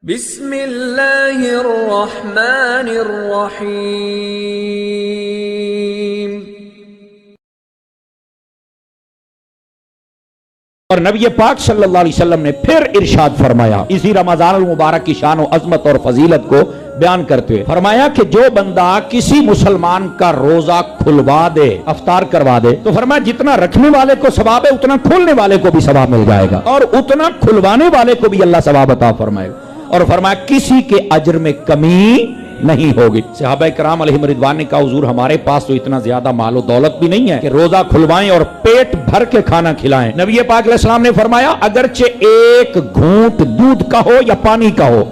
بسم اللہ الرحمن الرحیم۔ اور نبی پاک صلی اللہ علیہ وسلم نے پھر ارشاد فرمایا اسی رمضان المبارک کی شان و عظمت اور فضیلت کو بیان کرتے ہوئے فرمایا کہ جو بندہ کسی مسلمان کا روزہ کھلوا دے، افطار کروا دے، تو فرمایا جتنا رکھنے والے کو ثواب ہے اتنا کھولنے والے کو بھی ثواب مل جائے گا اور اتنا کھلوانے والے کو بھی اللہ ثواب عطا فرمائے گا، اور فرمایا کسی کے اجر میں کمی نہیں ہوگی۔ صحابہ کرام علیہم رضوان نے کہا حضور ہمارے پاس تو اتنا زیادہ مال و دولت بھی نہیں ہے کہ روزہ کھلوائیں اور پیٹ بھر کے کھانا کھلائیں۔ نبی پاک علیہ السلام نے فرمایا اگرچہ ایک گھونٹ دودھ کا ہو یا پانی کا ہو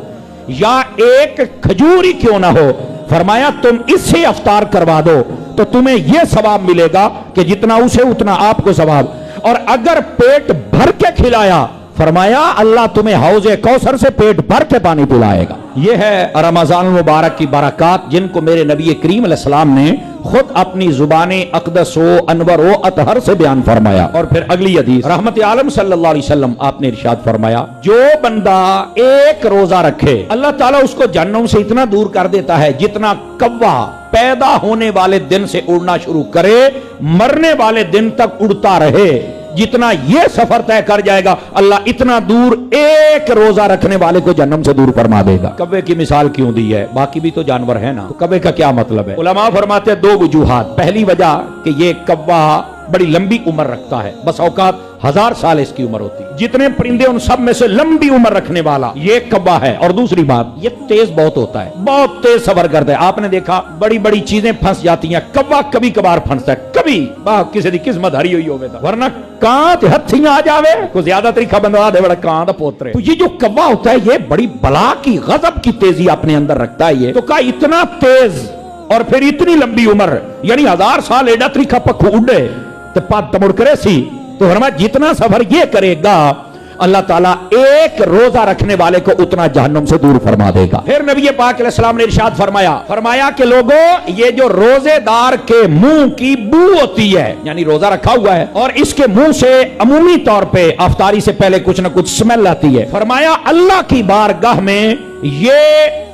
یا ایک کھجور ہی کیوں نہ ہو، فرمایا تم اس سے افطار کروا دو تو تمہیں یہ ثواب ملے گا کہ جتنا اسے اتنا آپ کو ثواب، اور اگر پیٹ بھر کے کھلایا فرمایا اللہ تمہیں حوض کوثر سے پیٹ بھر کے پانی پلائے گا۔ یہ ہے رمضان المبارک کی برکات جن کو میرے نبی کریم علیہ السلام نے خود اپنی زبان اقدس و انور و اطہر سے بیان فرمایا۔ اور پھر اگلی حدیث رحمت عالم صلی اللہ علیہ وسلم آپ نے ارشاد فرمایا جو بندہ ایک روزہ رکھے اللہ تعالیٰ اس کو جہنم سے اتنا دور کر دیتا ہے جتنا کوا پیدا ہونے والے دن سے اڑنا شروع کرے مرنے والے دن تک اڑتا رہے، جتنا یہ سفر طے کر جائے گا اللہ اتنا دور ایک روزہ رکھنے والے کو جہنم سے دور فرما دے گا۔ کوے کی مثال کیوں دی ہے؟ باقی بھی تو جانور ہے نا، تو کوے کا کیا مطلب ہے؟ علماء فرماتے ہیں دو وجوہات۔ پہلی وجہ کہ یہ کوا بڑی لمبی عمر رکھتا ہے، بس اوقات 1000 سال اس کی عمر ہوتی ہے، جتنے پرندے ان سب میں سے لمبی عمر رکھنے والا یہ کوا ہے۔ اور دوسری بات یہ تیز بہت ہوتا ہے، بہت تیز سفر کرتا ہے۔ آپ نے دیکھا بڑی بڑی چیزیں پھنس جاتی ہیں، کوا کبھی کبھار پھنستا ہے، کبھی کسی دی قسمت ہری ہوئی ہوگی ورنہ کانت ہتھیاں آ جاوے کوئی زیادہ طریقہ بندوا دے بڑا کانت پوترے۔ تو یہ جو کوا ہوتا ہے یہ بڑی بلا کی غضب کی تیزی اپنے اندر رکھتا ہے، یہ تو کہا اتنا تیز اور پھر اتنی لمبی عمر، یعنی 1000 سال ایڈا طریقہ پکھو اڑے تو پات تمڑ کرے سی، تو فرمایا جتنا سفر یہ کرے گا اللہ تعالیٰ ایک روزہ رکھنے والے کو اتنا جہنم سے دور فرما دے گا۔ پھر نبی پاک علیہ السلام نے ارشاد فرمایا کہ لوگوں یہ جو روزے دار کے منہ کی بو ہوتی ہے، یعنی روزہ رکھا ہوا ہے اور اس کے منہ سے عمومی طور پہ افطاری سے پہلے کچھ نہ کچھ سمیل آتی ہے، فرمایا اللہ کی بارگاہ میں یہ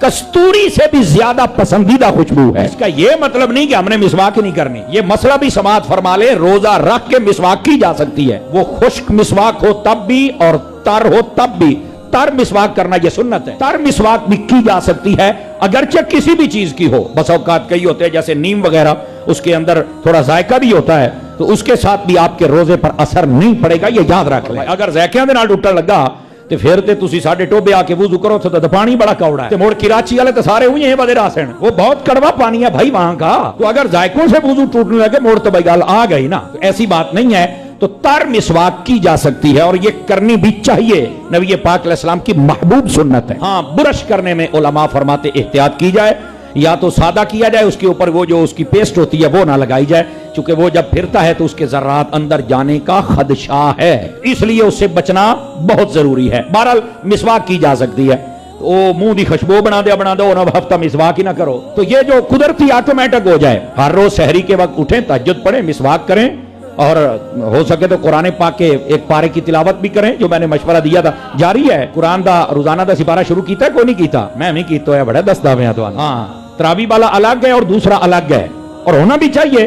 کستوری سے بھی زیادہ پسندیدہ خوشبو ہے۔ اس کا یہ مطلب نہیں کہ ہم نے مسواک نہیں کرنی، یہ مسئلہ بھی سماعت فرما لے، روزہ رکھ کے مسواک کی جا سکتی ہے، وہ خشک مسواک ہو تب بھی اور تر ہو تب بھی۔ تر مسواک کرنا یہ سنت ہے، تر مسواک بھی کی جا سکتی ہے اگرچہ کسی بھی چیز کی ہو، بس اوقات کئی ہوتے ہیں جیسے نیم وغیرہ اس کے اندر تھوڑا ذائقہ بھی ہوتا ہے تو اس کے ساتھ بھی آپ کے روزے پر اثر نہیں پڑے گا، یہ یاد رکھ لیں۔ اگر ذائقے دے نال ٹوٹن لگا تے پھر تے تسی ساڈے ٹوبے آ کے وضو کرو تو پانی بڑا کوڑا ہے، تے موڑ کراچی والے تے سارے ہوئی ہیں بدے راسن، وہ بہت کڑوا پانی ہے بھائی وہاں کا، تو اگر ذائقوں سے وضو ٹوٹنے لگے موڑ تو بھائی گال آ گئی نا، تو ایسی بات نہیں ہے، تو تر مسواک کی جا سکتی ہے اور یہ کرنی بھی چاہیے، نبی پاک علیہ السلام کی محبوب سنت ہے۔ ہاں برش کرنے میں علماء فرماتے احتیاط کی جائے، یا تو سادہ کیا جائے، اس کے اوپر وہ جو اس کی پیسٹ ہوتی ہے وہ نہ لگائی جائے، چونکہ وہ جب پھرتا ہے تو اس کے ذرات اندر جانے کا خدشہ ہے، اس لیے اس سے بچنا بہت ضروری ہے۔ بہرحال مسواک کی جا سکتی ہے، وہ منہ دی خوشبو بنا دو اور ہفتہ مسواک ہی نہ کرو، تو یہ جو قدرتی آٹومیٹک ہو جائے، ہر روز سحری کے وقت اٹھیں، تہجد پڑھیں، مسواک کریں، اور ہو سکے تو قرآن پاک کے ایک پارے کی تلاوت بھی کریں، جو میں نے مشورہ دیا تھا جاری ہے۔ قرآن دا روزانہ دا سپارہ شروع کیتا ہے کوئی نہیں کیتا؟ میں نہیں کیتا ہے، بڑا دستا میں تو ہاں تراویح والا الگ ہے اور دوسرا الگ ہے، اور ہونا بھی چاہیے،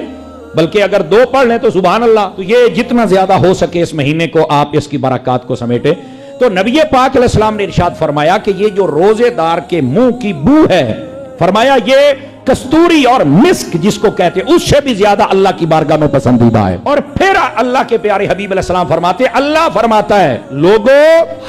بلکہ اگر دو پڑھ لیں تو سبحان اللہ۔ تو یہ جتنا زیادہ ہو سکے اس مہینے کو آپ اس کی برکات کو سمیٹے۔ تو نبی پاک علیہ السلام نے ارشاد فرمایا کہ یہ جو روزے دار کے منہ کی بو ہے، فرمایا یہ کستوری اور مسک جس کو کہتے ہیں اس سے بھی زیادہ اللہ کی بارگاہ میں پسندیدہ ہے۔ اور پھر اللہ کے پیارے حبیب علیہ السلام فرماتے ہیں، اللہ فرماتا ہے لوگوں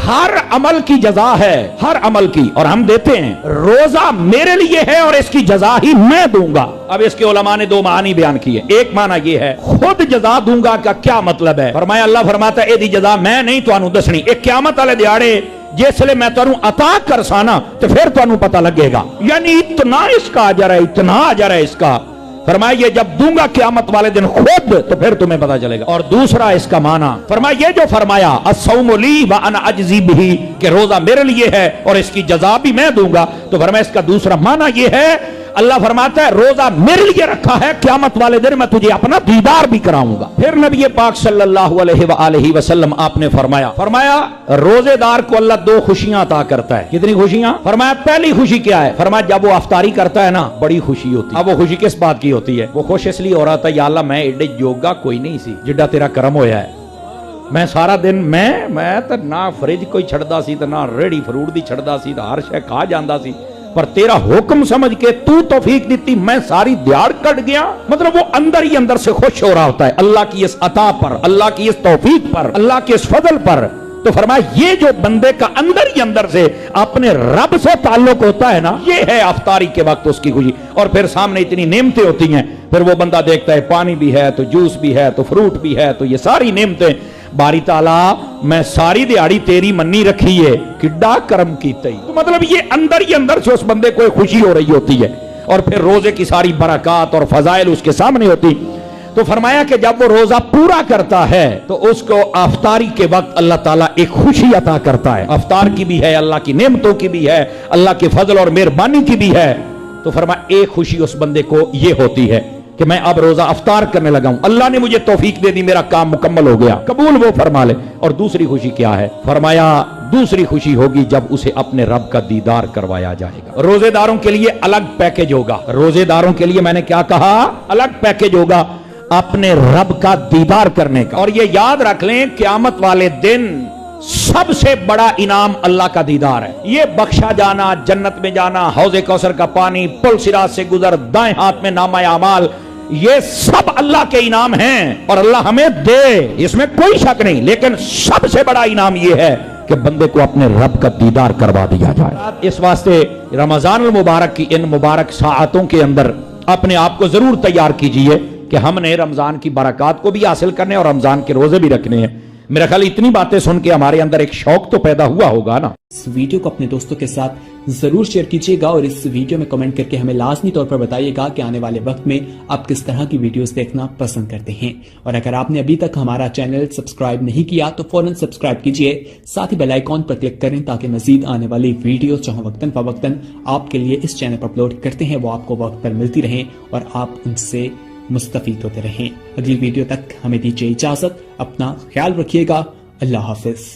ہر عمل کی جزا ہے، ہر عمل کی، اور ہم دیتے ہیں، روزہ میرے لیے ہے اور اس کی جزا ہی میں دوں گا۔ اب اس کے علماء نے دو معنی بیان کیے، ایک معنی یہ ہے خود جزا دوں گا کا کیا مطلب ہے؟ فرمایا اللہ فرماتا ہے دی جزا میں نہیں تانوں دسنی، ایک قیامت والے دیہاڑے جس لئے میں تانوں عطا کر سانا تو پھر تانوں پتہ لگے گا، یعنی اتنا اس کا اجر ہے، اتنا اجر ہے اس کا۔ فرمایا یہ جب دوں گا قیامت والے دن خود تو پھر تمہیں پتہ چلے گا۔ اور دوسرا اس کا معنی فرمایا یہ جو فرمایا الصوم لی وانا اجزی بہ کہ روزہ میرے لیے ہے اور اس کی جزا بھی میں دوں گا، تو فرمایا اس کا دوسرا معنی یہ ہے اللہ فرماتا ہے روزہ میرے لیے رکھا ہے، قیامت والے دن میں تجھے اپنا دیدار بھی کراؤں گا۔ پھر نبی پاک صلی اللہ علیہ وآلہ وسلم آپ نے فرمایا روزے دار کو اللہ دو خوشیاں عطا کرتا ہے۔ کتنی خوشیاں؟ فرمایا پہلی خوشی کیا ہے؟ فرمایا جب وہ افطاری کرتا ہے نا بڑی خوشی ہوتی ہے۔ اب وہ خوشی کس بات کی ہوتی ہے؟ وہ خوش اس لیے ہو رہا تھا یا اللہ میں ایڈے جوگا کوئی نہیں سی جڈا تیرا کرم ہویا ہے، میں سارا دن میں تے نہ فریج کوئی چھڑدا سی تے نہ ریڑی فروٹ دی چھڑدا سی تے ہر شے کھا جاندا سی، پر تیرا حکم سمجھ کے تو توفیق دیتی میں ساری دیاڑ کٹ گیا۔ مطلب وہ اندر ہی اندر سے خوش ہو رہا ہوتا ہے اللہ کی اس عطا پر، اللہ کی اس توفیق پر، اللہ کے اس فضل پر۔ تو فرمایا یہ جو بندے کا اندر ہی اندر سے اپنے رب سے تعلق ہوتا ہے نا، یہ ہے افطاری کے وقت اس کی خوشی۔ اور پھر سامنے اتنی نعمتیں ہوتی ہیں، پھر وہ بندہ دیکھتا ہے پانی بھی ہے تو جوس بھی ہے تو فروٹ بھی ہے تو یہ ساری نعمتیں باری تعالیٰ میں ساری دیہڑی تیری منی رکھی ہے، کڈا کرم کیتا ہی۔ تو مطلب یہ اندر ہی اندر سے اس بندے کو خوشی ہو رہی ہوتی ہے، اور پھر روزے کی ساری برکات اور فضائل اس کے سامنے ہوتی۔ تو فرمایا کہ جب وہ روزہ پورا کرتا ہے تو اس کو افطاری کے وقت اللہ تعالیٰ ایک خوشی عطا کرتا ہے، افطار کی بھی ہے، اللہ کی نعمتوں کی بھی ہے، اللہ کے فضل اور مہربانی کی بھی ہے۔ تو فرمایا ایک خوشی اس بندے کو یہ ہوتی ہے کہ میں اب روزہ افطار کرنے لگا ہوں، اللہ نے مجھے توفیق دے دی، میرا کام مکمل ہو گیا، قبول وہ فرما لے۔ اور دوسری خوشی کیا ہے؟ فرمایا دوسری خوشی ہوگی جب اسے اپنے رب کا دیدار کروایا جائے گا۔ روزے داروں کے لیے الگ پیکج ہوگا، روزے داروں کے لیے میں نے کیا کہا؟ الگ پیکج ہوگا اپنے رب کا دیدار کرنے کا۔ اور یہ یاد رکھ لیں قیامت والے دن سب سے بڑا انعام اللہ کا دیدار ہے۔ یہ بخشا جانا، جنت میں جانا، حوض کوثر کا پانی، پل صراط سے گزر، دائیں ہاتھ میں نامہ اعمال، یہ سب اللہ کے انعام ہیں اور اللہ ہمیں دے، اس میں کوئی شک نہیں۔ لیکن سب سے بڑا انعام یہ ہے کہ بندے کو اپنے رب کا دیدار کروا دیا جائے۔ اس واسطے رمضان المبارک کی ان مبارک ساعتوں کے اندر اپنے آپ کو ضرور تیار کیجئے کہ ہم نے رمضان کی برکات کو بھی حاصل کرنے اور رمضان کے روزے بھی رکھنے ہیں۔ میرا خیال اتنی باتیں سن کے ہمارے اندر ایک شوق تو پیدا ہوا ہوگا نا۔ اس ویڈیو کو اپنے دوستوں کے ساتھ ضرور شیئر کیجیے گا، اور اس ویڈیو میں کمنٹ کر کے ہمیں لازمی طور پر بتائیے گا کہ آنے والے وقت میں آپ کس طرح کی ویڈیوز دیکھنا پسند کرتے ہیں۔ اور اگر آپ نے ابھی تک ہمارا چینل سبسکرائب نہیں کیا تو فوراً سبسکرائب کیجیے، ساتھ ہی بیل آئیکن پر کلک کریں تاکہ مزید آنے والی ویڈیوز جو وقتاً فوقتاً آپ کے لیے اس چینل پر اپلوڈ کرتے ہیں وہ آپ کو وقت پر ملتی رہیں اور آپ ان سے مستفید ہوتے رہیں۔ اگلی ویڈیو تک ہمیں دیجیے اجازت، اپنا خیال رکھیے گا، اللہ حافظ۔